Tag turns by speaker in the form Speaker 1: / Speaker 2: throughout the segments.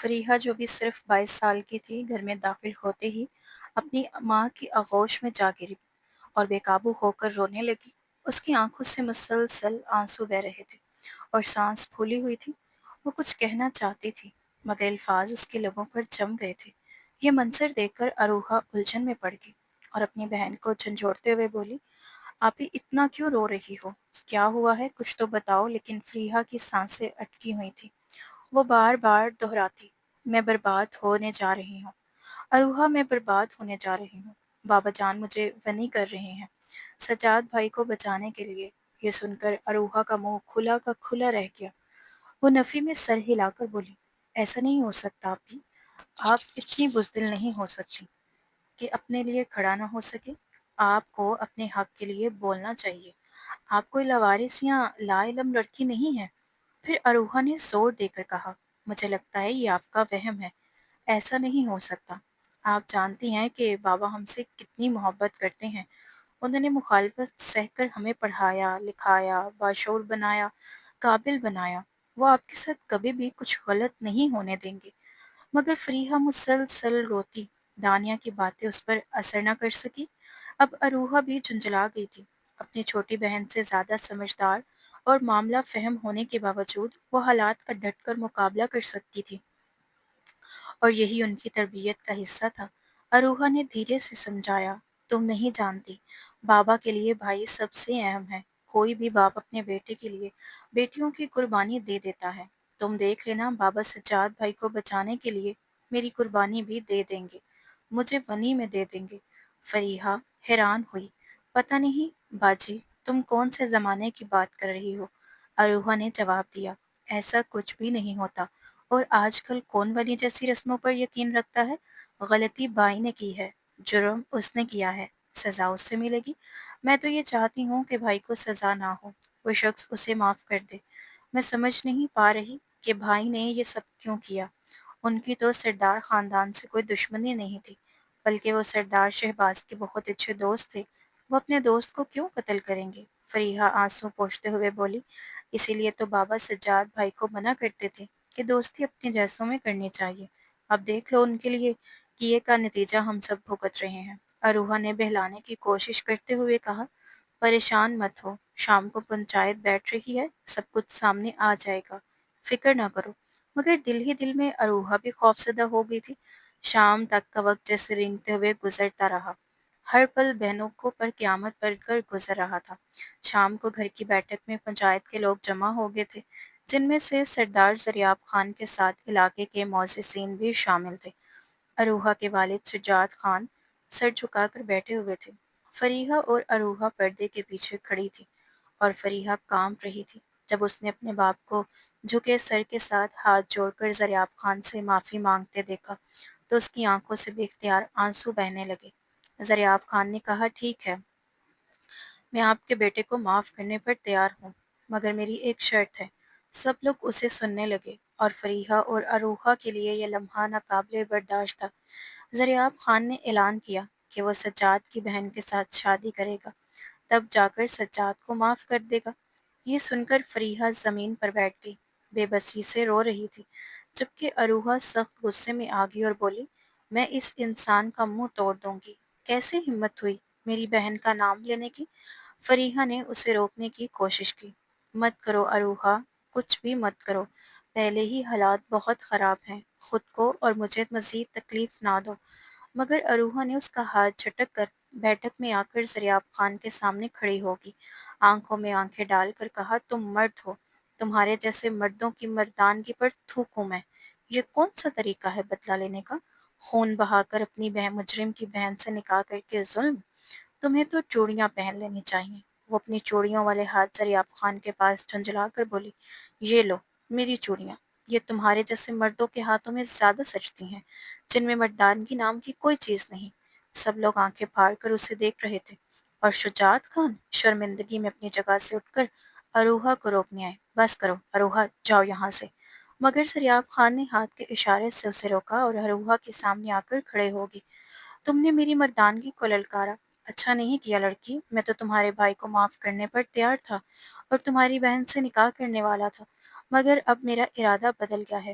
Speaker 1: فریحہ جو بھی صرف 22 سال کی تھی گھر میں داخل ہوتے ہی اپنی ماں کی آغوش میں جا گری اور بے قابو ہو کر رونے لگی۔ اس کی آنکھوں سے مسلسل آنسو بہہ رہے تھے اور سانس پھولی ہوئی تھی۔ وہ کچھ کہنا چاہتی تھی مگر الفاظ اس کے لبوں پر جم گئے تھے۔ یہ منظر دیکھ کر اروہا الجھن میں پڑ گئی اور اپنی بہن کو جھنجھوڑتے ہوئے بولی، آپی اتنا کیوں رو رہی ہو؟ کیا ہوا ہے؟ کچھ تو بتاؤ۔ لیکن فریحہ کی سانسیں اٹکی ہوئی تھی۔ وہ بار بار دہراتی، میں برباد ہونے جا رہی ہوں، اروہا میں برباد ہونے جا رہی ہوں، بابا جان مجھے غنی کر رہے ہیں سجاد بھائی کو بچانے کے لیے۔ یہ سن کر اروہا کا منہ کھلا کا کھلا رہ گیا۔ وہ نفی میں سر ہلا کر بولی، ایسا نہیں ہو سکتا آپی، آپ اتنی بزدل نہیں ہو سکتی کہ اپنے لیے کھڑا نہ ہو سکے۔ آپ کو اپنے حق کے لیے بولنا چاہیے۔ آپ کوئی لاوارث یا لا علم لڑکی نہیں ہے۔ پھر اروہا نے زور دے کر کہا، مجھے لگتا ہے یہ آپ کا وہم ہے، ایسا نہیں ہو سکتا۔ آپ جانتی ہیں کہ بابا ہم سے کتنی محبت کرتے ہیں۔ انہوں نے مخالفت سہ کر ہمیں پڑھایا، لکھایا، باشعور بنایا، قابل بنایا۔ وہ آپ کے ساتھ کبھی بھی کچھ غلط نہیں ہونے دیں گے۔ مگر فریحہ مسلسل روتی، دانیہ کی باتیں اس پر اثر نہ کر سکی۔ اب اروہا بھی جھنجھلا گئی تھی۔ اپنی چھوٹی بہن سے زیادہ سمجھدار اور معاملہ فہم ہونے کے باوجود وہ حالات کا ڈٹ کر مقابلہ کر سکتی تھی، اور یہی ان کی تربیت کا حصہ تھا۔ اروہا نے دھیرے سے سمجھایا، تم نہیں جانتی، بابا کے لیے بھائی سب سے اہم ہے۔ کوئی بھی باپ اپنے بیٹے کے لیے بیٹیوں کی قربانی دے دیتا ہے۔ تم دیکھ لینا، بابا سجاد بھائی کو بچانے کے لیے میری قربانی بھی دے دیں گے، مجھے غنی میں دے دیں گے۔ فریحہ حیران ہوئی، پتہ نہیں باجی تم کون سے زمانے کی بات کر رہی ہو؟ اروہا نے جواب دیا، ایسا کچھ بھی نہیں ہوتا، اور آج کل کون ولی جیسی رسموں پر یقین رکھتا ہے؟ غلطی بھائی نے کی ہے، جرم اس نے کیا ہے، سزا اس سے ملے گی۔ میں تو یہ چاہتی ہوں کہ بھائی کو سزا نہ ہو، وہ شخص اسے معاف کر دے۔ میں سمجھ نہیں پا رہی کہ بھائی نے یہ سب کیوں کیا۔ ان کی تو سردار خاندان سے کوئی دشمنی نہیں تھی، بلکہ وہ سردار شہباز کے بہت اچھے دوست تھے۔ وہ اپنے دوست کو کیوں قتل کریں گے؟ فریحہ آنسو پوچھتے ہوئے بولی، اسی لیے تو بابا سجاد بھائی کو منع کرتے تھے کہ دوستی اپنے جیسوں میں کرنی چاہیے۔ اب دیکھ لو ان کے لیے کیے کا نتیجہ ہم سب بھگت رہے ہیں۔ اروہا نے بہلانے کی کوشش کرتے ہوئے کہا، پریشان مت ہو، شام کو پنچایت بیٹھ رہی ہے، سب کچھ سامنے آ جائے گا، فکر نہ کرو۔ مگر دل ہی دل میں اروہا بھی خوفزدہ ہو گئی تھی۔ شام تک کا وقت جیسے رینگتے ہوئے گزرتا رہا، ہر پل بہنوں کو پر قیامت پڑھ کر گزر رہا تھا۔ شام کو گھر کی بیٹھک میں پنچایت کے لوگ جمع ہو گئے تھے، جن میں سے سردار زریاب خان کے ساتھ علاقے کے معززین بھی شامل تھے۔ اروہا کے والد سجاد خان سر جھکا کر بیٹھے ہوئے تھے۔ فریحہ اور اروہا پردے کے پیچھے کھڑی تھی، اور فریحہ کانپ رہی تھی جب اس نے اپنے باپ کو جھکے سر کے ساتھ ہاتھ جوڑ کر زریاب خان سے معافی مانگتے دیکھا تو اس کی آنکھوں سے بے اختیار آنسو بہنے لگے۔ زریاب خان نے کہا، ٹھیک ہے، میں آپ کے بیٹے کو معاف کرنے پر تیار ہوں، مگر میری ایک شرط ہے۔ سب لوگ اسے سننے لگے، اور فریحہ اور اروہا کے لیے یہ لمحہ ناقابل برداشت تھا۔ زریاب خان نے اعلان کیا کہ وہ سجاد کی بہن کے ساتھ شادی کرے گا، تب جا کر سجاد کو معاف کر دے گا۔ یہ سن کر فریحہ زمین پر بیٹھ گئی، بے بسی سے رو رہی تھی، جبکہ اروہا سخت غصے میں آ گئی اور بولی، میں اس انسان کا منہ توڑ دوں گی، کیسے ہمت ہوئی میری بہن کا نام لینے کی؟ فریحہ نے اسے روکنے کی کوشش کی، مت کرو اروہا، کچھ بھی مت کرو، پہلے ہی حالات بہت خراب ہیں، خود کو اور مجھے مزید تکلیف نہ دو۔ مگر اروہا نے اس کا ہاتھ جھٹک کر بیٹھک میں آ کر زریاب خان کے سامنے کھڑی ہوگی، آنکھوں میں آنکھیں ڈال کر کہا، تم مرد ہو، تمہارے جیسے مردوں کی مردانگی پر تھوکوں میں۔ یہ کون سا طریقہ ہے بدلہ لینے کا؟ خون بہا کر اپنی بہن مجرم کی بہن سے نکاح کر کے ظلم؟ تمہیں تو چوڑیاں پہن لینی چاہیے۔ وہ اپنی چوڑیوں والے ہاتھ زریاب خان کے پاس جھنجھلا کر بولی، یہ لو میری چوڑیاں، یہ تمہارے جیسے مردوں کے ہاتھوں میں زیادہ سجتی ہیں، جن میں مردانگی نام کی کوئی چیز نہیں۔ سب لوگ آنکھیں پھاڑ کر اسے دیکھ رہے تھے، اور شجاعت خان شرمندگی میں اپنی جگہ سے اٹھ کر اروہا کو روکنے آئے، بس کرو اروہا، جاؤ یہاں سے۔ مگر زریاب خان نے ہاتھ کے اشارے سے اسے روکا اور اروہا کے سامنے آ کر کھڑے ہو گئے۔ تم نے میری مردانگی کو للکارا، اچھا نہیں کیا لڑکی، میں تو تمہارے بھائی کو معاف کرنے پر تیار تھا اور تمہاری بہن سے نکاح کرنے والا تھا، مگر اب میرا ارادہ بدل گیا ہے۔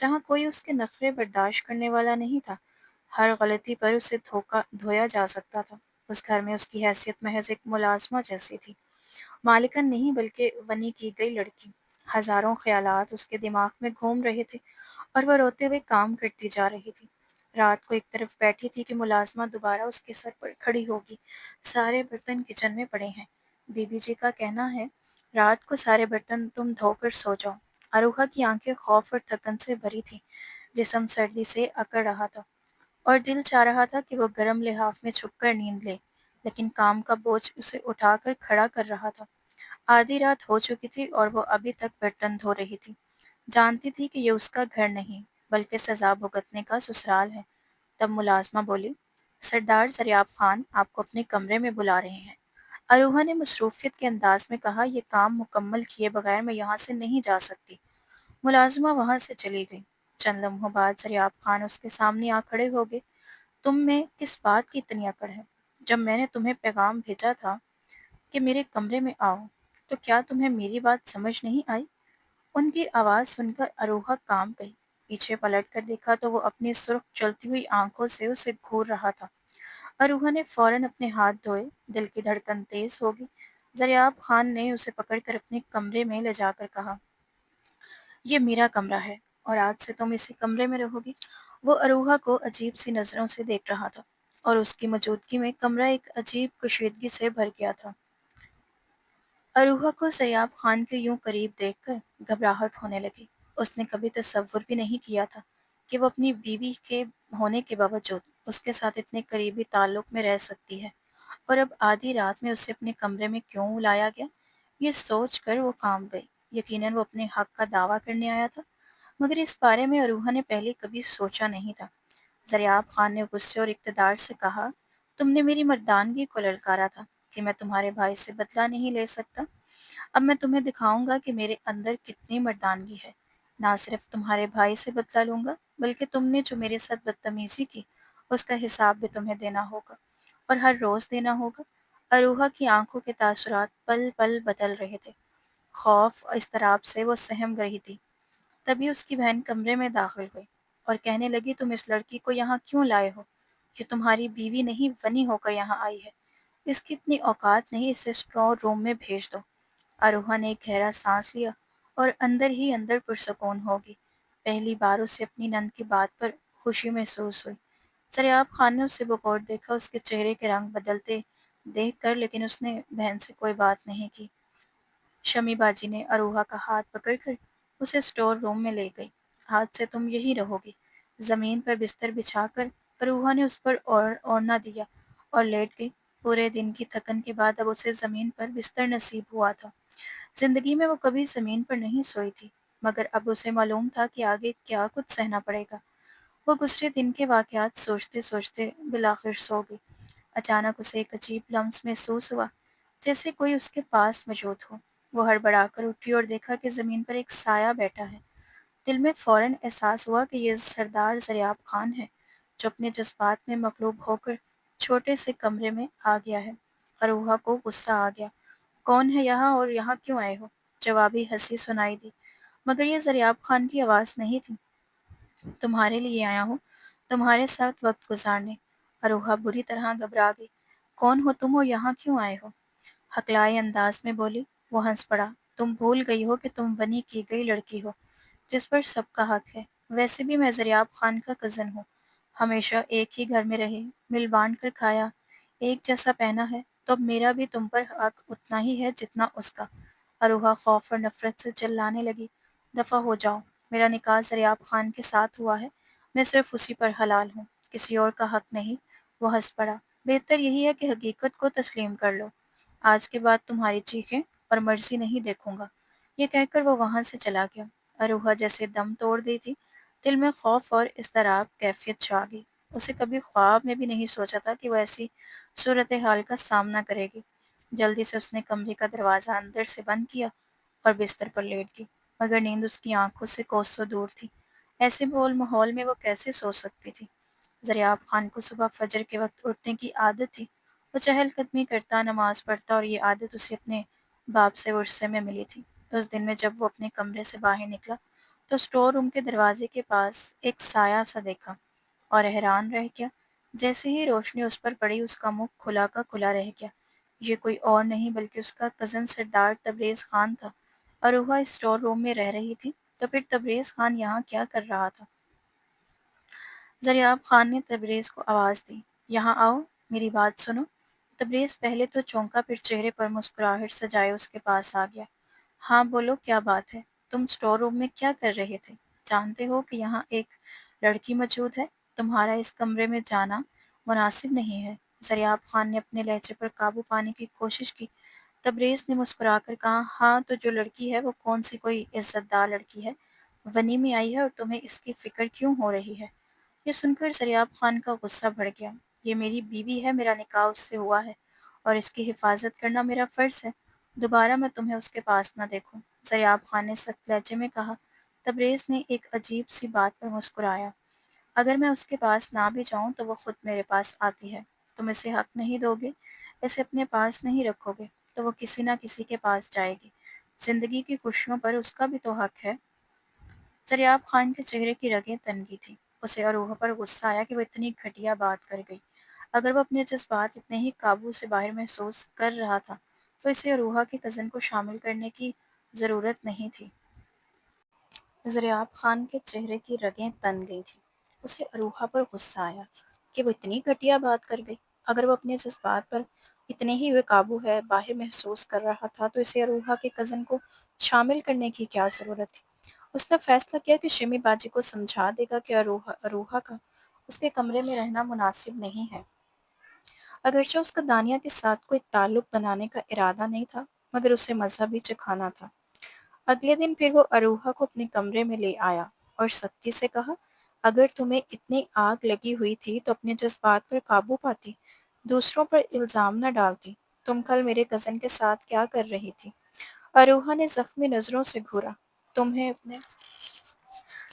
Speaker 1: جہاں کوئی اس کے نخرے برداشت کرنے والا نہیں تھا۔ ہر غلطی پر اسے دھویا جا سکتا تھا۔ اس گھر میں اس کی حیثیت محض ایک ملازمہ جیسی تھی، مالکن نہیں بلکہ بنی کی گئی لڑکی۔ ہزاروں خیالات اس کے دماغ میں گھوم رہے تھے اور وہ روتے ہوئے کام کرتی جا رہی تھی۔ رات کو ایک طرف بیٹھی تھی کہ ملازمہ دوبارہ اس کے سر پر کھڑی ہوگی۔ سارے برتن کچن میں پڑے ہیں، بی بی جی کا کہنا ہے رات کو سارے برتن تم دھو کر سو جاؤ۔ اروہا کی آنکھیں خوف اور تھکن سے بھری تھیں، جسم سردی سے اکڑ رہا تھا اور دل چاہ رہا تھا کہ وہ گرم لحاف میں چھپ کر نیند لے، لیکن کام کا بوجھ اسے اٹھا کر کھڑا کر رہا تھا۔ آدھی رات ہو چکی تھی اور وہ ابھی تک برتن دھو رہی تھی۔ جانتی تھی کہ یہ اس کا گھر نہیں بلکہ سزا بھگتنے کا سسرال ہے۔ تب ملازمہ بولی، سردار ضیاء خان آپ کو اپنے کمرے میں بلا رہے ہیں۔ اروہا نے مصروفیت کے انداز میں کہا، یہ کام مکمل کیے بغیر میں یہاں سے نہیں جا سکتی۔ ملازمہ وہاں سے چلی گئی۔ چند لمحوں بعد ضیاء خان اس کے سامنے آ کھڑے ہو گئے۔ تم میں کس بات کی اتنی اکڑ ہے؟ جب میں نے تمہیں پیغام بھیجا تھا کہ میرے کمرے میں آؤ تو کیا تمہیں میری بات سمجھ نہیں آئی؟ ان کی آواز سن کر اروہا کانپ گئی۔ پیچھے پلٹ کر دیکھا تو وہ اپنی سرخ چلتی ہوئی آنکھوں سے اسے گھور رہا تھا۔ اروہا نے فوراً اپنے ہاتھ دھوئے، دل کی دھڑکن تیز ہو گئی۔ ضیاء خان نے اسے پکڑ کر اپنے کمرے میں لے جا کر کہا، یہ میرا کمرہ ہے اور آج سے تم اسی کمرے میں رہو گی۔ وہ اروہا کو عجیب سی نظروں سے دیکھ رہا تھا اور اس کی موجودگی میں کمرہ ایک عجیب کشیدگی سے بھر گیا تھا۔ اروہا کو ضیاء خان کے یوں قریب دیکھ کر گھبراہٹ ہونے لگی۔ اس نے کبھی تصور بھی نہیں کیا تھا کہ وہ اپنی بیوی کے ہونے کے باوجود اس کے ساتھ اتنے قریبی تعلق میں رہ سکتی ہے، اور اب آدھی رات میں اسے اپنے کمرے میں کیوں لایا گیا؟ یہ سوچ کر وہ کانپ گئی۔ یقیناً وہ اپنے حق کا دعویٰ کرنے آیا تھا، مگر اس بارے میں اروہا نے پہلے کبھی سوچا نہیں تھا۔ ضیاء خان نے غصے اور اقتدار سے کہا، تم نے میری مردانگی کو للکارا تھا کہ میں تمہارے بھائی سے بدلہ نہیں لے سکتا۔ اب میں تمہیں دکھاؤں گا کہ میرے اندر کتنی مردانگی ہے۔ نہ صرف تمہارے بھائی سے بدلہ لوں گا بلکہ تم نے جو میرے ساتھ بدتمیزی کی اس کا حساب بھی تمہیں دینا ہوگا، اور ہر روز دینا ہوگا۔ اروہا کی آنکھوں کے تاثرات پل پل بدل رہے تھے۔ خوف اور اضطراب سے وہ سہم رہی تھی۔ تبھی اس کی بہن کمرے میں داخل ہوئی اور کہنے لگی، تم اس لڑکی کو یہاں کیوں لائے ہو؟ یہ تمہاری بیوی نہیں بنی ہو کر یہاں آئی ہے۔ اس کی اتنی اوقات نہیں، اسے اسٹور روم میں بھیج دو۔ اروہا نے ایک گہرا سانس لیا اور اندر ہی اندر پرسکون ہوگی۔ پہلی بار اسے اپنی نند کی بات پر خوشی محسوس ہوئی۔ ضیاء خان نے اسے بغور دیکھا، اس کے چہرے کے رنگ بدلتے دیکھ کر، لیکن اس نے بہن سے کوئی بات نہیں کی۔ شمی باجی نے اروہا کا ہاتھ پکڑ کر اسے اسٹور روم میں لے گئی۔ آج سے تم یہی رہو گی۔ زمین پر بستر بچھا کر اروہا نے اس پر اوڑھنا دیا اور لیٹ گئی۔ پورے دن کی تھکن کے بعد اب اسے زمین پر بستر نصیب ہوا تھا۔ زندگی میں وہ کبھی زمین پر نہیں سوئی تھی، مگر اب اسے معلوم تھا کہ آگے کیا کچھ سہنا پڑے گا۔ وہ گزرے دن کے واقعات سوچتے سوچتے بالآخر سو گئی۔ اچانک اسے ایک عجیب لمس محسوس ہوا، جیسے کوئی اس کے پاس موجود ہو۔ وہ ہڑبڑا کر اٹھی اور دیکھا کہ زمین پر ایک سایہ بیٹھا ہے۔ دل میں فوراً احساس ہوا کہ یہ سردار ضیاء خان ہے، جو اپنے جذبات میں مغلوب ہو کر چھوٹے سے کمرے میں آ گیا ہے۔ اروہا کو غصہ آ گیا۔ کون ہے یہاں اور یہاں کیوں آئے ہو؟ جوابی ہنسی سنائی دی، مگر یہ ضیاء خان کی آواز نہیں تھی۔ تمہارے لیے آیا ہوں، تمہارے ساتھ وقت گزارنے۔ اروہا بری طرح گھبرا گئی۔ کون ہو تم اور یہاں کیوں آئے ہو؟ حقلائے انداز میں بولی۔ وہ ہنس پڑا، تم بھول گئی ہو کہ تم بنی کی گئی لڑکی ہو، جس پر سب کا حق ہے۔ ویسے بھی میں ضیاء خان کا کزن ہوں۔ ہمیشہ ایک ہی گھر میں رہے، مل بانٹ کر کھایا، ایک جیسا پہنا ہے، تو اب میرا بھی تم پر حق اتنا ہی ہے جتنا اس کا۔ اروہا خوف اور نفرت سے چلانے لگی، دفع ہو جاؤ، میرا نکاح ضیاء خان کے ساتھ ہوا ہے، میں صرف اسی پر حلال ہوں، کسی اور کا حق نہیں۔ وہ ہنس پڑا، بہتر یہی ہے کہ حقیقت کو تسلیم کر لو۔ آج کے بعد تمہاری چیخیں اور مرضی نہیں دیکھوں گا۔ یہ کہہ کر وہ وہاں سے چلا گیا۔ اروہا جیسے دم توڑ گئی تھی، دل میں خوف اور اضطراب کیفیت چھا گئی۔ اسے کبھی خواب میں بھی نہیں سوچا تھا کہ وہ ایسی صورتحال کا سامنا کرے گی۔ جلدی سے اس نے کمرے کا دروازہ اندر سے بند کیا اور بستر پر لیٹ گئی، مگر نیند اس کی آنکھوں سے کوسوں دور تھی۔ ایسے بول ماحول میں وہ کیسے سو سکتی تھی؟ ضیاء خان کو صبح فجر کے وقت اٹھنے کی عادت تھی۔ وہ چہل قدمی کرتا، نماز پڑھتا، اور یہ عادت اسے اپنے باپ سے ورثے میں ملی تھی۔ اس دن میں جب وہ اپنے کمرے سے باہر نکلا تو اسٹور روم کے دروازے کے پاس ایک سایہ سا دیکھا اور حیران رہ گیا۔ جیسے ہی روشنی اس پر پڑی اس کا منہ کھلا کا کھلا رہ گیا۔ یہ کوئی اور نہیں بلکہ اس کا کزن سردار تبریز خان تھا۔ اروہا اسٹور روم میں رہ رہی تھی تو پھر تبریز خان یہاں کیا کر رہا تھا؟ زریاب خان نے تبریز کو آواز دی، یہاں آؤ، میری بات سنو۔ تبریز پہلے تو چونکا، پھر چہرے پر مسکراہٹ سجائے اس کے پاس آ گیا۔ ہاں بولو، کیا بات ہے؟ تم اسٹور روم میں کیا کر رہے تھے؟ جانتے ہو کہ یہاں ایک لڑکی موجود ہے؟ تمہارا اس کمرے میں جانا مناسب نہیں ہے۔ زریاب خان نے اپنے لہجے پر قابو پانے کی کوشش کی۔ تبریز نے مسکرا کر کہا، ہاں تو جو لڑکی ہے وہ کون سی کوئی عزت دار لڑکی ہے؟ ونی میں آئی ہے اور تمہیں اس کی فکر کیوں ہو رہی ہے؟ یہ سن کر زریاب خان کا غصہ بڑھ گیا۔ یہ میری بیوی ہے، میرا نکاح اس سے ہوا ہے اور اس کی حفاظت کرنا میرا فرض ہے۔ دوبارہ میں تمہیں اس کے پاس نہ دیکھوں، زریاب خان نے سخت لہجے میں کہا۔ تبریز نے ایک عجیب سی بات پر مسکرایا۔ اگر میں اس کے پاس نہ بھی جاؤں تو وہ خود میرے پاس آتی ہے۔ تم اسے حق نہیں دو گے، اسے اپنے پاس نہیں رکھو گے تو وہ کسی نہ کسی کے پاس جائے گی۔ زندگی کی خوشیوں پر اس کا بھی تو حق ہے۔ زریاب خان کے چہرے کی رگیں تن گئی تھیں۔ اسے اروہا پر غصہ آیا کہ وہ اتنی گھٹیا بات کر گئی۔ اگر وہ اپنے جذبات اتنے ہی قابو سے باہر محسوس کر رہا تھا تو اسے اروہا کے کزن کو شامل کرنے کی ضرورت نہیں تھی۔ زریاب خان کے چہرے کی رگیں تن گئی تھیں۔ اسے اروہا پر غصہ آیا کہ وہ اتنی گھٹیا بات کر گئی۔ اگر وہ اپنے جذبات پر اتنے ہی بے قابو ہے باہر محسوس کر رہا تھا تو اسے اروہا کے کزن کو شامل کرنے کی کیا ضرورت تھی؟ اس نے فیصلہ کیا کہ شمی باجی کو سمجھا دے گا کہ اروہا کا اس کے کمرے میں رہنا مناسب نہیں ہے۔ اگرچہ اس کا دانیہ کے ساتھ کوئی تعلق بنانے کا ارادہ نہیں تھا مگر اسے مزہ بھی چکھانا تھا۔ اگلے دن پھر وہ اروہا کو اپنے کمرے میں لے آیا اور سختی سے کہا، اگر تمہیں اتنی آگ لگی ہوئی تھی تو اپنے جذبات پر قابو پاتی، دوسروں پر الزام نہ ڈالتی۔ تم کل میرے کزن کے ساتھ کیا کر رہی تھی؟ اروہا نے زخمی نظروں سے گھورا۔ تمہیں اپنے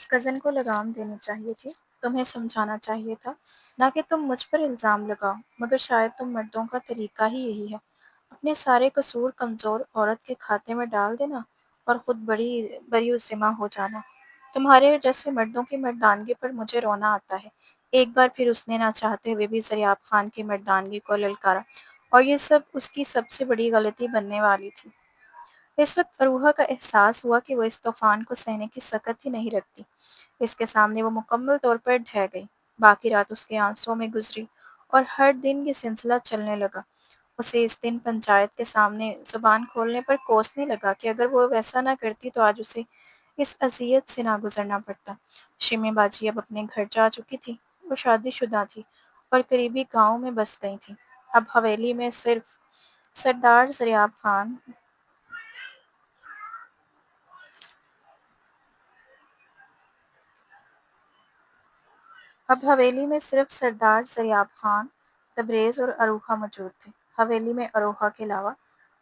Speaker 1: کزن کو لگام دینی چاہیے تھی، تمہیں سمجھانا چاہیے تھا، نہ کہ تم مجھ پر الزام لگاؤ، مگر شاید تم مردوں کا طریقہ ہی یہی ہے، اپنے سارے قصور کمزور عورت کے کھاتے میں ڈال دینا اور خود بری الذمہ ہو جانا۔ تمہارے جیسے مردوں کی مردانگی پر مجھے رونا آتا ہے۔ ایک بار پھر اس نے نہ چاہتے ہوئے بھی زریاب خان کی مردانگی کو للکارا اور یہ سب اس کی سب سے بڑی غلطی بننے والی تھی۔ اس وقت اروہا کا احساس ہوا کہ وہ اس طوفان کو سہنے کی سکت ہی نہیں رکھتی۔ اس کے سامنے وہ مکمل طور پر ڈھہ گئی۔ باقی رات اس کے آنسوؤں میں گزری اور ہر دن یہ سلسلہ چلنے لگا۔ اسے اس دن پنچایت کے سامنے زبان کھولنے پر کوسنے لگا کہ اگر وہ ویسا نہ کرتی تو آج اسے اس اذیت سے نہ گزرنا پڑتا۔ شمی باجی اب اپنے گھر جا چکی تھی۔ وہ شادی شدہ تھی اور قریبی گاؤں میں بس گئی تھی۔ اب حویلی میں صرف سردار زریاب خان اب حویلی میں صرف سردار زریاب خان، تبریز اور اروہا موجود تھے۔ حویلی میں اروہا کے علاوہ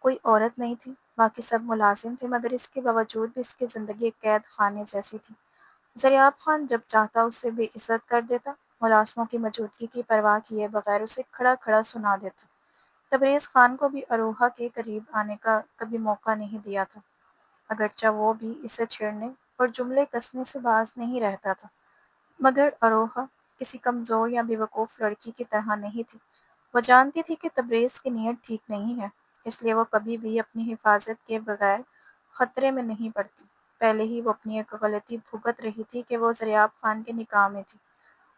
Speaker 1: کوئی عورت نہیں تھی، باقی سب ملازم تھے مگر اس کے باوجود بھی اس کی زندگی ایک قید خانے جیسی تھی۔ زریاب خان جب چاہتا اسے بے عزت کر دیتا، ملازموں کی موجودگی کی پرواہ کیے بغیر اسے کھڑا کھڑا سنا دیتا۔ تبریز خان کو بھی اروہا کے قریب آنے کا کبھی موقع نہیں دیا تھا، اگرچہ وہ بھی اسے چھیڑنے اور جملے کسنے سے باز نہیں رہتا تھا، مگر اروہا کسی کمزور یا بیوقوف لڑکی کی طرح نہیں تھی۔ وہ جانتی تھی کہ تبریز کی نیت ٹھیک نہیں ہے، اس لیے وہ کبھی بھی اپنی حفاظت کے بغیر خطرے میں نہیں پڑتی۔ پہلے ہی وہ اپنی ایک غلطی بھگت رہی تھی کہ وہ زریاب خان کے نکاح میں تھی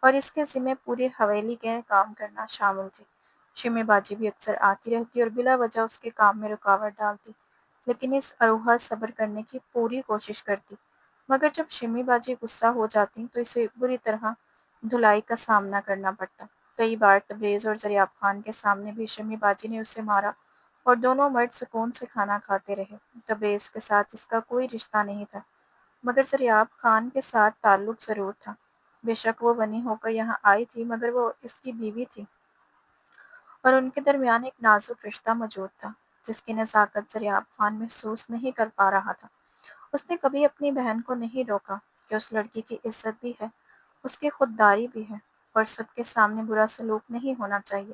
Speaker 1: اور اس کے ذمے پوری حویلی کے کام کرنا شامل تھے۔ شمی باجی بھی اکثر آتی رہتی اور بلا وجہ اس کے کام میں رکاوٹ ڈالتی، لیکن اس اروہا صبر کرنے کی پوری کوشش کرتی، مگر جب شمی باجی غصہ ہو جاتی تو اسے بری طرح دھلائی کا سامنا کرنا پڑتا۔ کئی بار تبریز اور زریاب خان کے سامنے بھی شمی باجی نے اسے مارا اور دونوں مرد سکون سے کھانا کھاتے رہے۔ تبریز کے ساتھ اس کا کوئی رشتہ نہیں تھا مگر زریاب خان کے ساتھ تعلق ضرور تھا۔ بے شک وہ بنی ہو کر یہاں آئی تھی مگر وہ اس کی بیوی تھی اور ان کے درمیان ایک نازک رشتہ موجود تھا جس کی نزاکت زریاب خان محسوس نہیں کر پا رہا تھا۔ اس نے کبھی اپنی بہن کو نہیں روکا کہ اس لڑکی کی عزت بھی ہے، اس کی خودداری بھی ہے اور سب کے سامنے برا سلوک نہیں ہونا چاہیے۔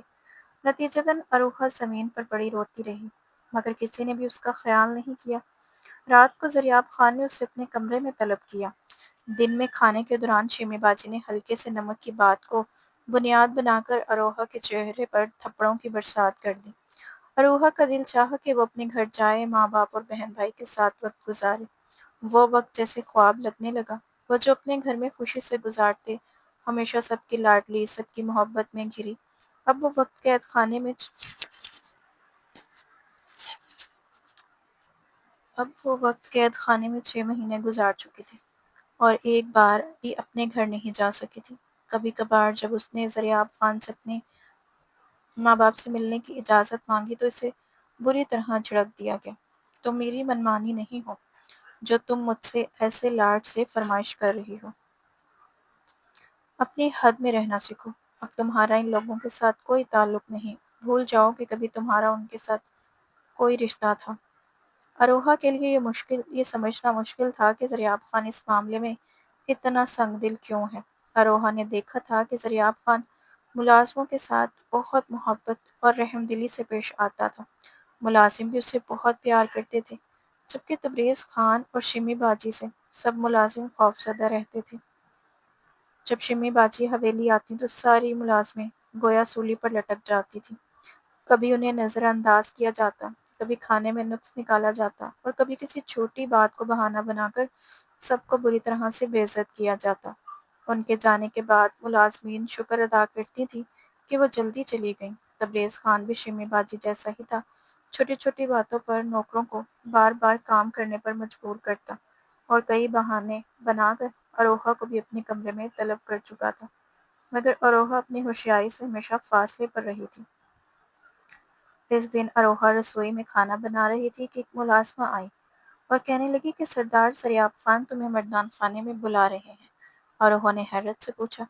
Speaker 1: نتیجتاً اروہا زمین پر پڑی روتی رہی مگر کسی نے بھی اس کا خیال نہیں کیا۔ رات کو زریاب خان نے اسے اپنے کمرے میں طلب کیا۔ دن میں کھانے کے دوران شیمی باجی نے ہلکے سے نمک کی بات کو بنیاد بنا کر اروہا کے چہرے پر تھپڑوں کی برسات کر دی۔ اروہا کا دل چاہا کہ وہ اپنے گھر جائے، ماں باپ اور بہن بھائی کے ساتھ وقت گزارے۔ وہ وقت جیسے خواب لگنے لگا۔ وہ جو اپنے گھر میں خوشی سے گزارتے، ہمیشہ سب کی لاڈلی، سب کی محبت میں گھری، اب وہ وقت قید خانے میں 6 مہینے گزار چکی تھی اور ایک بار بھی اپنے گھر نہیں جا سکی تھی۔ کبھی کبھار جب اس نے زریاب خان سے اپنے ماں باپ سے ملنے کی اجازت مانگی تو اسے بری طرح جھڑک دیا گیا۔ تم میری منمانی نہیں ہو جو تم مجھ سے ایسے لاڈ سے فرمائش کر رہی ہو۔ اپنی حد میں رہنا سیکھو۔ اب تمہارا ان لوگوں کے ساتھ کوئی تعلق نہیں۔ بھول جاؤ کہ کبھی تمہارا ان کے ساتھ کوئی رشتہ تھا۔ اروہا کے لیے یہ سمجھنا مشکل تھا کہ زریاب خان اس معاملے میں اتنا سنگ دل کیوں ہے۔ اروہا نے دیکھا تھا کہ زریاب خان ملازموں کے ساتھ بہت محبت اور رحم دلی سے پیش آتا تھا۔ ملازم بھی اسے بہت پیار کرتے تھے، جبکہ تبریز خان اور شمی باجی سے سب ملازم خوفزدہ رہتے تھے۔ جب شمی باجی حویلی آتی تو ساری ملازمیں گویا سولی پر لٹک جاتی تھیں۔ کبھی انہیں نظر انداز کیا جاتا، کبھی کھانے میں نقص نکالا جاتا اور کبھی کسی چھوٹی بات کو بہانہ بنا کر سب کو بری طرح سے بے عزت کیا جاتا۔ ان کے جانے کے بعد ملازمین شکر ادا کرتی تھی کہ وہ جلدی چلی گئیں۔ تبریز خان بھی شمی باجی جیسا ہی تھا، چھوٹی چھوٹی باتوں پر نوکروں کو بار بار کام کرنے پر مجبور کرتا اور کئی بہانے بنا کر اروہا کو بھی اپنے کمرے میں طلب کر چکا تھا، مگر اروہا اپنی ہوشیاری سے ہمیشہ فاصلے پر رہی تھی۔ اس دن اروہا رسوئی میں کھانا بنا رہی تھی کہ ایک ملازمہ آئی اور کہنے لگی کہ سردار زریاب خان تمہیں مردان خانے میں بلا رہے ہیں۔ اروہا نے حیرت سے پوچھا،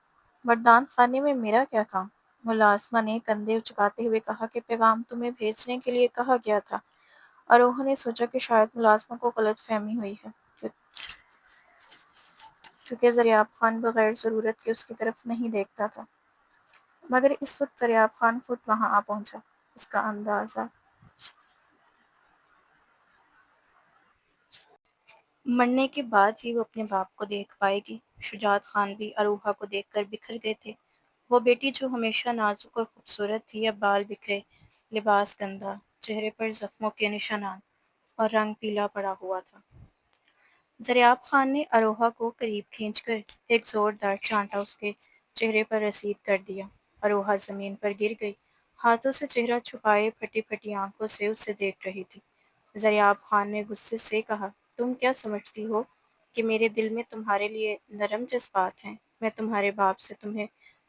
Speaker 1: مردان خانے میں میرا کیا کام؟ ملازمہ نے کندھے اچکاتے ہوئے کہا کہ پیغام تمہیں بھیجنے کے لیے کہا گیا تھا۔ اروہا نے سوچا کہ شاید ملازمہ کو غلط فہمی ہوئی ہے، کیونکہ زریاب خان بغیر ضرورت کے اس کی طرف نہیں دیکھتا تھا۔ مگر اس وقت زریاب خان خود وہاں آ پہنچا۔ اس کا اندازہ مرنے کے بعد ہی وہ اپنے باپ کو دیکھ پائے گی۔ شجاعت خان بھی اروہا کو دیکھ کر بکھر گئے تھے۔ وہ بیٹی جو ہمیشہ نازک اور خوبصورت تھی، اب بال بکھرے، لباس گندا، چہرے پر زخموں کے نشانات اور رنگ پیلا پڑا ہوا تھا۔ زریاب خان نے اروہا کو قریب کھینچ کر ایک زوردار چانٹا اس کے چہرے پر رسید کر دیا۔ اروہا زمین پر گر گئی، ہاتھوں سے چہرہ چھپائے پھٹی پھٹی آنکھوں سے اسے دیکھ رہی تھی۔ زریاب خان نے غصے سے کہا، تم کیا سمجھتی ہو کہ میرے دل میں تمہارے لیے نرم جذبات ہیں؟ میں تمہارے باپ سے تمہیں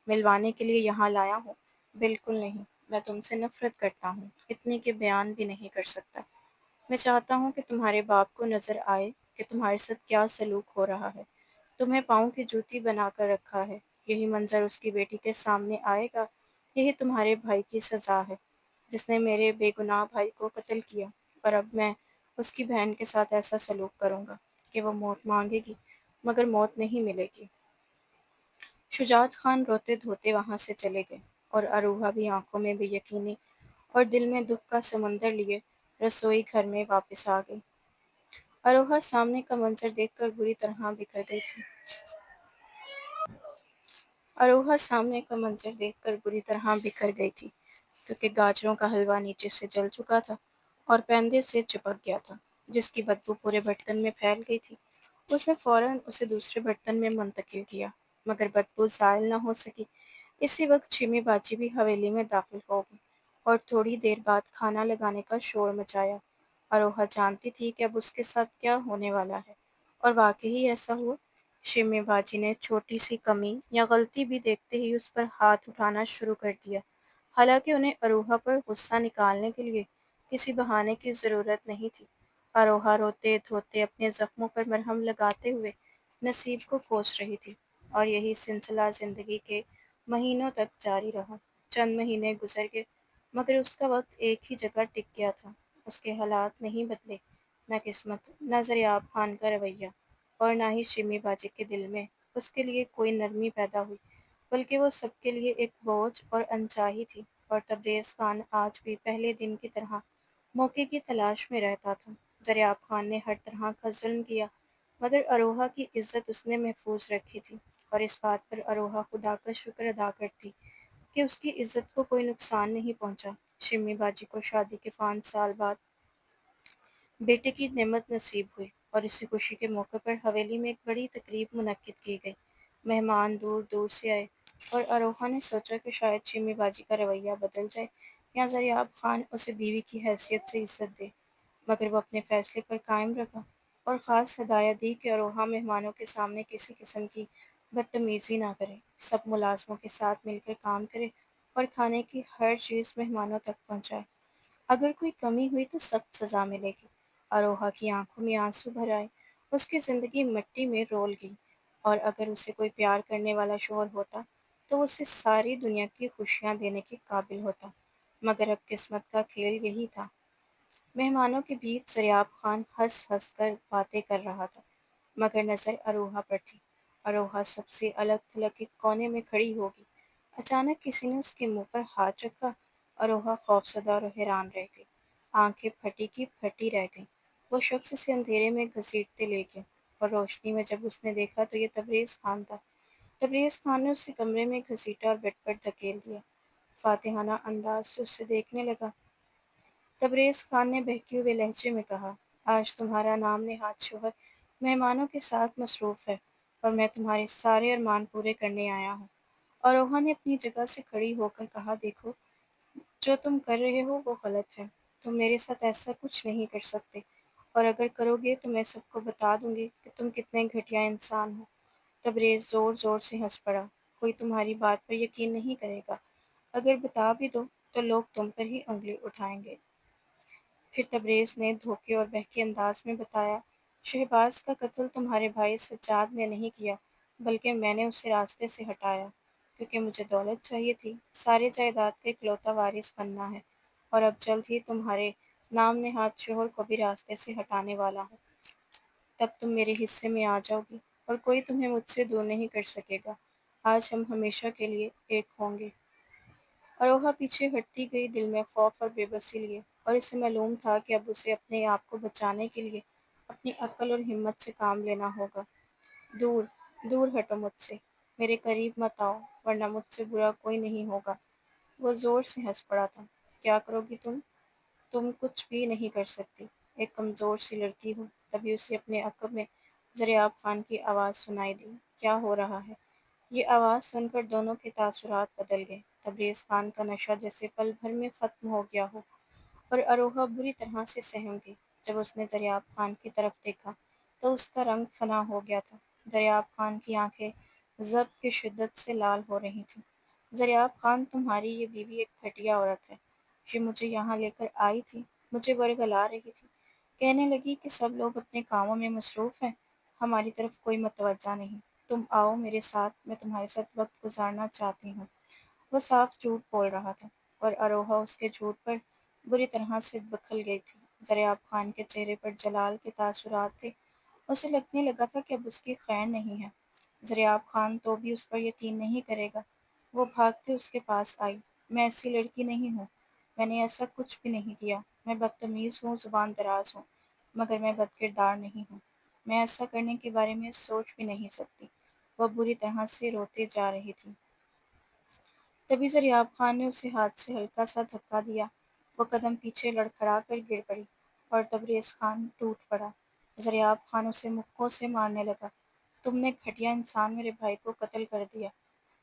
Speaker 1: ملوانے کے لیے یہاں لایا ہوں؟ بالکل نہیں، میں تم سے نفرت کرتا ہوں، اتنی کہ بیان بھی نہیں کر سکتا۔ میں چاہتا ہوں کہ تمہارے باپ کو نظر آئے کہ تمہارے ساتھ کیا سلوک ہو رہا ہے۔ تمہیں پاؤں کی جوتی بنا کر رکھا ہے۔ یہی منظر اس کی بیٹی کے سامنے آئے گا۔ یہی تمہارے بھائی کی سزا ہے، جس نے میرے بے گناہ بھائی کو قتل کیا، اور اب میں اس کی بہن کے ساتھ ایسا سلوک کروں گا کہ وہ موت مانگے گی مگر موت نہیں ملے گی۔ شجاعت خان روتے دھوتے وہاں سے چلے گئے اور اروہا بھی آنکھوں میں بے یقینی اور دل میں دکھ کا سمندر لیے رسوئی گھر میں واپس آ گئی۔ اروہا سامنے کا منظر دیکھ کر بری طرح بکھر گئی تھی۔ کیونکہ گاجروں کا حلوہ نیچے سے جل چکا تھا اور پیندے سے چپک گیا تھا، جس کی بدبو پورے برتن میں پھیل گئی تھی۔ اس نے فوراً اسے دوسرے برتن میں منتقل کیا، مگر بدبو زائل نہ ہو سکی۔ اسی وقت شمی باجی بھی حویلی میں داخل ہو گئی اور تھوڑی دیر بعد کھانا لگانے کا شور مچایا۔ اروہا جانتی تھی کہ اب اس کے ساتھ کیا ہونے والا ہے، اور واقعی ایسا ہوا۔ شمی باجی نے چھوٹی سی کمی یا غلطی بھی دیکھتے ہی اس پر ہاتھ اٹھانا شروع کر دیا، حالانکہ انہیں اروہا پر غصہ نکالنے کے لیے کسی بہانے کی ضرورت نہیں تھی۔ اروہا روتے دھوتے اپنے زخموں پر مرہم لگاتے ہوئے نصیب کو کوس رہی تھی، اور یہی سلسلہ زندگی کے مہینوں تک جاری رہا۔ چند مہینے گزر گئے، مگر اس کا وقت ایک ہی جگہ ٹک گیا تھا۔ اس کے حالات نہیں بدلے، نہ قسمت، نہ زریاب خان کا رویہ، اور نہ ہی شمی باجی کے دل میں اس کے لیے کوئی نرمی پیدا ہوئی، بلکہ وہ سب کے لیے ایک بوجھ اور انچاہی تھی۔ اور تبریز خان آج بھی پہلے دن کی طرح موقع کی تلاش میں رہتا تھا۔ زریاب خان نے ہر طرح کا ظلم کیا، مگر اروہا کی عزت اس نے محفوظ رکھی تھی، اور اس بات پر اروہا خدا کا شکر ادا کرتی کہ اس کی عزت کو کوئی نقصان نہیں پہنچا۔ شمی باجی کو شادی کے 5 سال بعد بیٹے کی نعمت نصیب ہوئی، اور اسی خوشی کے موقع پر حویلی میں ایک بڑی تقریب منعقد کی گئی۔ مہمان دور دور سے آئے، اور اروہا نے سوچا کہ شاید شمی باجی کا رویہ بدل جائے یا زریاب خان اسے بیوی کی حیثیت سے عزت دے، مگر وہ اپنے فیصلے پر قائم رکھا، اور خاص ہدایت دی کہ اروہا مہمانوں کے سامنے کسی قسم کی بدتمیزی نہ کرے، سب ملازموں کے ساتھ مل کر کام کرے، اور کھانے کی ہر چیز مہمانوں تک پہنچائے۔ اگر کوئی کمی ہوئی تو سخت سزا ملے گی۔ اروہا کی آنکھوں میں آنسو بھر آئے، اس کی زندگی مٹی میں رول گئی، اور اگر اسے کوئی پیار کرنے والا شوہر ہوتا تو وہ اسے ساری دنیا کی خوشیاں دینے کے قابل ہوتا، مگر اب قسمت کا کھیل یہی تھا۔ مہمانوں کے بیچ زریاب خان ہنس ہنس کر باتیں کر رہا تھا، مگر نظر اروہا پر تھی۔ اروہا سب سے الگ تھلگ ایک کونے میں کھڑی ہوگی۔ اچانک کسی نے اس کے منہ پر ہاتھ رکھا۔ اروہا خوفزدہ اور حیران رہ گئی، آنکھیں پھٹی کی پھٹی رہ گئیں۔ وہ شخص اسے اندھیرے میں گھسیٹتے لے گیا، اور روشنی میں جب اس نے دیکھا تو یہ تبریز خان تھا۔ تبریز خان نے اسے کمرے میں گھسیٹا اور بیڈ پر دھکیل دیا۔ فاتحانہ انداز سے اسے دیکھنے لگا۔ تبریز خان نے بہکے ہوئے لہجے میں کہا، آج تمہارا نام نہاد شوہر مہمانوں کے ساتھ مصروف ہے، اور میں تمہارے سارے ارمان پورے کرنے آیا ہوں۔ اور روحا نے اپنی جگہ سے کھڑی ہو کر کہا، دیکھو، جو تم کر رہے ہو وہ غلط ہے۔ تم میرے ساتھ ایسا کچھ نہیں کر سکتے، اور اگر کرو گے تو میں سب کو بتا دوں گی کہ تم کتنے گھٹیا انسان ہو۔ تبریز زور زور سے ہنس پڑا، کوئی تمہاری بات پر یقین نہیں کرے گا، اگر بتا بھی دو تو لوگ تم پر ہی انگلی اٹھائیں گے۔ پھر تبریز نے دھوکے اور بہکے انداز میں بتایا، شہباز کا قتل تمہارے بھائی سجاد نے نہیں کیا، بلکہ میں نے اسے راستے سے ہٹایا، کیونکہ مجھے دولت چاہیے تھی، ساری جائیداد کا اکلوتا وارث بننا ہے، اور اب جلد ہی تمہارے نام نہاد شوہر کو بھی راستے سے ہٹانے والا ہوں۔ تب تم میرے حصے میں آ جاؤ گی، اور کوئی تمہیں مجھ سے دور نہیں کر سکے گا۔ آج ہم ہمیشہ کے لیے ایک ہوں گے۔ اروہا پیچھے ہٹتی گئی، دل میں خوف اور بے بسی لیے، اور اسے معلوم تھا کہ اب اسے اپنے آپ کو بچانے کے لیے اپنی عقل اور ہمت سے کام لینا ہوگا۔ دور، دور ہٹو مجھ سے، میرے قریب مت آؤ، ورنہ مجھ سے برا کوئی نہیں ہوگا۔ وہ زور سے ہنس پڑا تھا، کیا کرو گی تم؟ تم کچھ بھی نہیں کر سکتی، ایک کمزور سی لڑکی ہو۔ تبھی اسے اپنے عقب میں زریاب خان کی آواز سنائی دی، کیا ہو رہا ہے؟ یہ آواز سن کر دونوں کے تاثرات بدل گئے۔ تبریز خان کا نشہ جیسے پل بھر میں ختم ہو گیا ہو، اور اروہا بری طرح سے سہم گئی۔ جب اس نے دریاب خان کی طرف دیکھا تو اس کا رنگ فنا ہو گیا تھا۔ دریاب خان کی آنکھیں ضبط کی شدت سے لال ہو رہی تھیں۔ دریاب خان، تمہاری یہ بیوی ایک گھٹیا عورت ہے۔ یہ مجھے یہاں لے کر آئی تھی، مجھے ورگلا رہی تھی، کہنے لگی کہ سب لوگ اپنے کاموں میں مصروف ہیں، ہماری طرف کوئی متوجہ نہیں، تم آؤ میرے ساتھ، میں تمہارے ساتھ وقت گزارنا چاہتی ہوں۔ وہ صاف جھوٹ بول رہا تھا، اور اروہا اس کے جھوٹ پر بری طرح سے بکھل گئی تھی۔ دریاب خان کے چہرے پر جلال کے تاثرات تھے، اسے لگنے لگا تھا کہ اب اس کی خیر نہیں ہے۔ دریاب خان تو بھی اس پر یقین نہیں کرے گا۔ وہ بھاگتے اس کے پاس آئی، میں ایسی لڑکی نہیں ہوں، میں نے ایسا کچھ بھی نہیں کیا، میں بدتمیز ہوں، زبان دراز ہوں، مگر میں بد کردار نہیں ہوں، میں ایسا کرنے کے بارے میں سوچ بھی نہیں سکتی۔ وہ بری طرح سے روتے جا رہی تھی۔ تبھی دریاب خان نے اسے ہاتھ سے ہلکا سا دھکا دیا، وہ قدم پیچھے لڑکھڑا کر گر پڑی، اور تبریز خان ٹوٹ پڑا۔ دریاب خان اسے مکوں سے مارنے لگا، تم نے گھٹیا انسان میرے بھائی کو قتل کر دیا،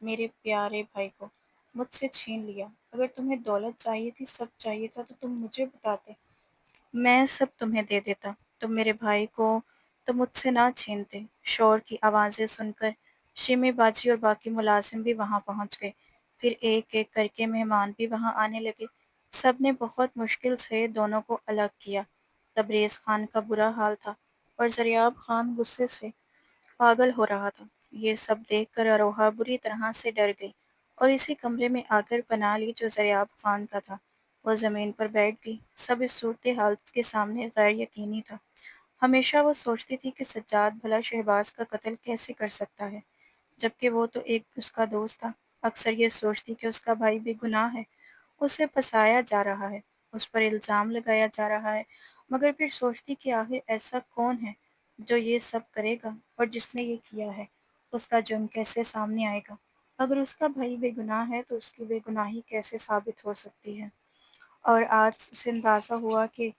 Speaker 1: میرے پیارے بھائی کو مجھ سے چھین لیا۔ اگر تمہیں دولت چاہیے تھی، سب چاہیے تھا، تو تم مجھے بتاتے، میں سب تمہیں دے دیتا، تم میرے بھائی کو تو مجھ سے نہ چھینتے۔ شور کی آوازیں سن کر شیمی باجی اور باقی ملازم بھی وہاں پہنچ گئے، پھر ایک ایک کر کے مہمان بھی وہاں آنے لگے۔ سب نے بہت مشکل سے دونوں کو الگ کیا۔ تبریز خان کا برا حال تھا، اور زریاب خان غصے سے پاگل ہو رہا تھا۔ یہ سب دیکھ کر اروہا بری طرح سے ڈر گئی، اور اسی کمرے میں آ کر پناہ لی جو زریاب خان کا تھا۔ وہ زمین پر بیٹھ گئی، سب اس صورتحال کے سامنے غیر یقینی تھا۔ ہمیشہ وہ سوچتی تھی کہ سجاد بھلا شہباز کا قتل کیسے کر سکتا ہے، جبکہ وہ تو ایک اس کا دوست تھا۔ اکثر یہ سوچتی کہ اس کا بھائی بے گناہ ہے، اسے پھنسایا جا رہا ہے، اس پر الزام لگایا جا رہا ہے، مگر پھر سوچتی کہ آخر ایسا کون ہے جو یہ سب کرے گا اور جس نے یہ کیا ہے اس کا جرم کیسے سامنے آئے گا؟ اگر اس کا بھائی بے گناہ ہے تو اس کی بے گناہی کیسے ثابت ہو سکتی ہے؟ اور آج اسے اندازہ ہوا کہ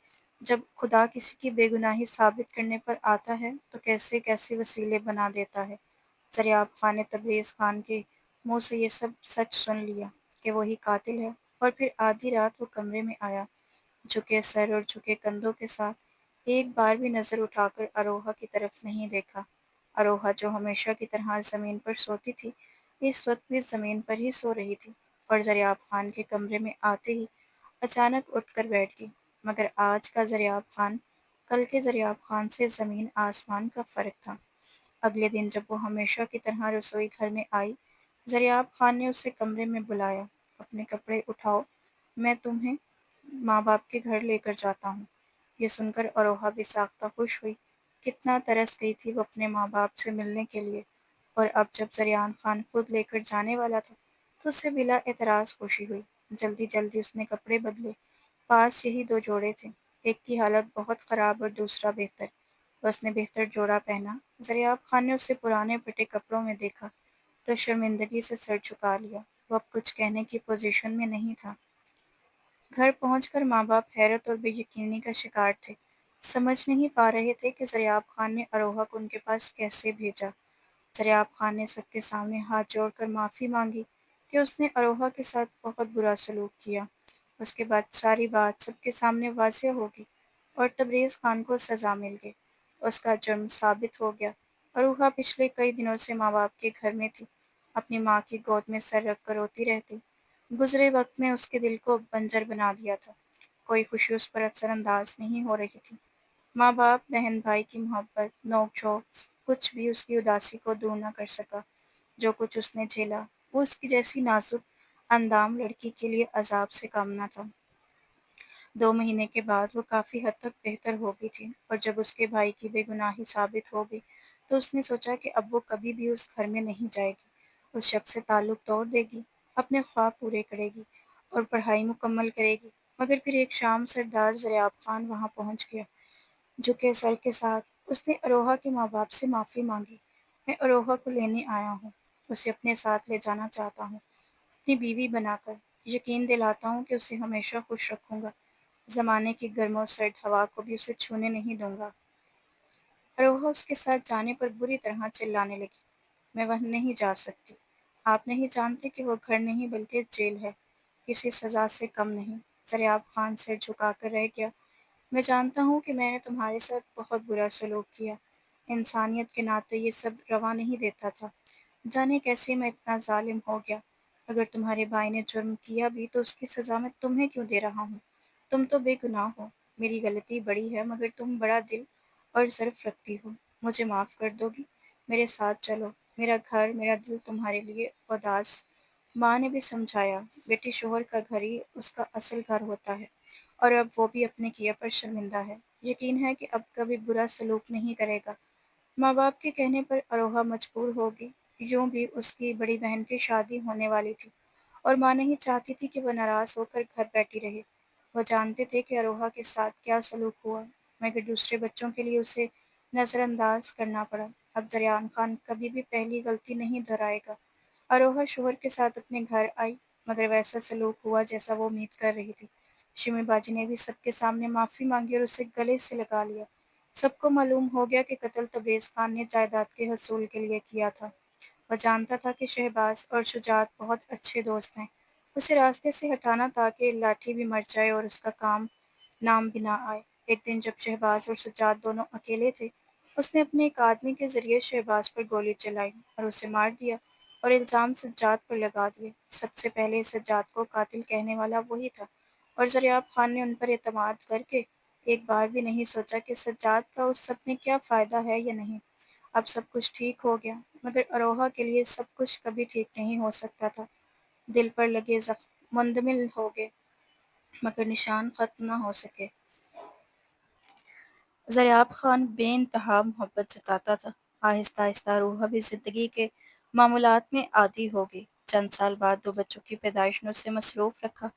Speaker 1: جب خدا کسی کی بے گناہی ثابت کرنے پر آتا ہے تو کیسے کیسے وسیلے بنا دیتا ہے۔ زریاب خان نے تبریز خان کے منہ سے یہ سب سچ سن لیا کہ وہی قاتل ہے، اور پھر آدھی رات وہ کمرے میں آیا، جھکے سر اور جھکے کندھوں کے ساتھ، ایک بار بھی نظر اٹھا کر اروہا کی طرف نہیں دیکھا۔ اروہا جو ہمیشہ کی طرح زمین پر سوتی تھی، اس وقت بھی زمین پر ہی سو رہی تھی، اور زریاب خان کے کمرے میں آتے ہی اچانک اٹھ کر بیٹھ گئی۔ مگر آج کا زریاب خان کل کے زریاب خان سے زمین آسمان کا فرق تھا۔ اگلے دن جب وہ ہمیشہ کی طرح رسوئی گھر میں آئی، زریاب خان نے اسے کمرے میں بلایا۔ اپنے کپڑے اٹھاؤ، میں تمہیں ماں باپ کے گھر لے کر جاتا ہوں۔ یہ سن کر اروہا بھی ساختہ خوش ہوئی۔ کتنا ترس گئی تھی وہ اپنے ماں باپ سے ملنے کے لیے، اور اب جب زریان خان خود لے کر جانے والا تھا تو اسے بلا اعتراض خوشی ہوئی۔ جلدی جلدی اس نے کپڑے بدلے۔ پاس یہی دو جوڑے تھے، ایک کی حالت بہت خراب اور دوسرا بہتر۔ اس نے بہتر جوڑا پہنا۔ زریاب خان نے اسے پرانے پھٹے کپڑوں میں دیکھا تو شرمندگی سے سر جھکا لیا۔ وہ اب کچھ کہنے کی پوزیشن میں نہیں تھا۔ گھر پہنچ کر ماں باپ حیرت اور بے یقینی کا شکار تھے۔ سمجھ نہیں پا رہے تھے کہ زریاب خان نے اروہا کو ان کے پاس کیسے بھیجا۔ زریاب خان نے سب کے سامنے ہاتھ جوڑ کر معافی مانگی کہ اس نے اروہا کے ساتھ بہت برا سلوک کیا۔ اس کے بعد ساری بات سب کے سامنے واضح ہوگی اور تبریز خان کو سزا مل گئی۔ اس کا جرم ثابت ہو گیا۔ اروہا پچھلے کئی دنوں سے ماں باپ کے گھر میں تھی، اپنی ماں کی گود میں سر رکھ کر روتی رہتی۔ گزرے وقت نے اس کے دل کو بنجر بنا دیا تھا۔ کوئی خوشی اس پر اثر انداز نہیں ہو رہی تھی۔ ماں باپ، بہن بھائی کی محبت، نوک جھوک، کچھ بھی اس کی اداسی کو دور نہ کر سکا۔ جو کچھ اس نے جھیلا وہ اس کی جیسی نازک اندام لڑکی کے لیے عذاب سے کم نہ تھا۔ 2 مہینے کے بعد وہ کافی حد تک بہتر ہو گئی تھی، اور جب اس کے بھائی کی بے گناہی ثابت ہو گئی تو اس نے سوچا کہ اب وہ کبھی بھی اس گھر میں نہیں جائے گی۔ اس شخص سے تعلق توڑ دے گی، اپنے خواب پورے کرے گی اور پڑھائی مکمل کرے گی۔ مگر پھر ایک شام سردار زریاب خان وہاں پہنچ گیا۔ جھکے سر کے ساتھ اس نے اروہا کے ماں باپ سے معافی مانگی۔ میں اروہا کو لینے آیا ہوں، اسے اپنے ساتھ لے جانا چاہتا ہوں، اپنی بیوی بنا کر۔ یقین دلاتا ہوں کہ اسے ہمیشہ خوش رکھوں گا، زمانے کی گرم و سرد ہوا کو بھی اسے چھونے نہیں دوں گا۔ اروہا اس کے ساتھ جانے پر بری طرح چلانے لگی۔ میں وہاں نہیں جا سکتی۔ آپ نہیں جانتے کہ وہ گھر نہیں بلکہ جیل ہے، کسی سزا سے کم نہیں۔ زریاب خان سر جھکا کر رہ گیا۔ میں جانتا ہوں کہ میں نے تمہارے ساتھ بہت برا سلوک کیا۔ انسانیت کے ناطے یہ سب روا نہیں دیتا تھا۔ جانے کیسے میں اتنا ظالم ہو گیا۔ اگر تمہارے بھائی نے جرم کیا بھی تو اس کی سزا میں تمہیں کیوں دے رہا ہوں؟ تم تو بے گناہ ہو۔ میری غلطی بڑی ہے مگر تم بڑا دل اور ظرف رکھتی ہو۔ مجھے معاف کر دو گی؟ میرے ساتھ چلو، میرا گھر، میرا دل تمہارے لیے اداس۔ ماں نے بھی سمجھایا، بیٹی شوہر کا گھر ہی اس کا اصل گھر ہوتا ہے، اور اب وہ بھی اپنے کیے پر شرمندہ ہے۔ یقین ہے کہ اب کبھی برا سلوک نہیں کرے گا۔ ماں باپ کے کہنے پر اروہا مجبور ہو گئی۔ یوں بھی اس کی بڑی بہن کی شادی ہونے والی تھی، اور ماں نہیں چاہتی تھی کہ وہ ناراض ہو کر گھر بیٹھی رہے۔ وہ جانتے تھے کہ اروہا کے ساتھ کیا سلوک ہوا، مگر دوسرے بچوں کے لیے اسے نظر انداز کرنا پڑا۔ اب زریان خان کبھی بھی پہلی غلطی نہیں دہرائے گا۔ اروہا شوہر کے ساتھ اپنے گھر آئی، مگر ویسا سلوک ہوا جیسا وہ امید کر رہی تھی۔ شمی باجی نے بھی سب کے سامنے معافی مانگی اور اسے گلے سے لگا لیا۔ سب کو معلوم ہو گیا کہ قتل تبریز خان نے جائیداد کے حصول کے لیے کیا تھا۔ وہ جانتا تھا کہ شہباز اور شجاعت بہت اچھے دوست ہیں۔ اسے راستے سے ہٹانا تاکہ لاٹھی بھی مر جائے اور اس کا کام نام بھی نہ آئے۔ ایک دن جب شہباز اور سجاد دونوں اکیلے تھے، اس نے اپنے ایک آدمی کے ذریعے شہباز پر گولی چلائی اور اسے مار دیا، اور الزام سجاد پر لگا دیے۔ سب سے پہلے سجاد کو قاتل کہنے والا وہی تھا، اور زریاب خان نے ان پر اعتماد کر کے ایک بار بھی نہیں سوچا کہ سجاد کا اس سب میں کیا فائدہ ہے یا نہیں۔ اب سب کچھ ٹھیک ہو گیا، مگر اروہا کے لیے سب کچھ کبھی ٹھیک نہیں ہو سکتا تھا۔ دل پر لگے زخم مندمل ہو گئے، مگر نشان ختم نہ ہو سکے۔ زریاب خان بے انتہا محبت جتاتا تھا۔ آہستہ آہستہ روحا بھی زندگی کے معمولات میں عادی ہو گئی۔ چند سال بعد 2 بچوں کی پیدائش نے اسے مصروف رکھا۔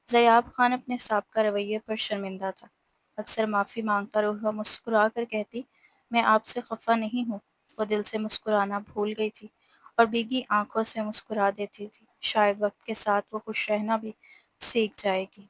Speaker 1: زریاب خان اپنے سابقہ رویے پر شرمندہ تھا۔ اکثر معافی مانگتا روحا مسکرا کر کہتی، میں آپ سے خفا نہیں ہوں۔ وہ دل سے مسکرانا بھول گئی تھی اور بھیگی آنکھوں سے مسکرا دیتی تھی۔ شاید وقت کے ساتھ وہ خوش رہنا بھی سیکھ جائے گی۔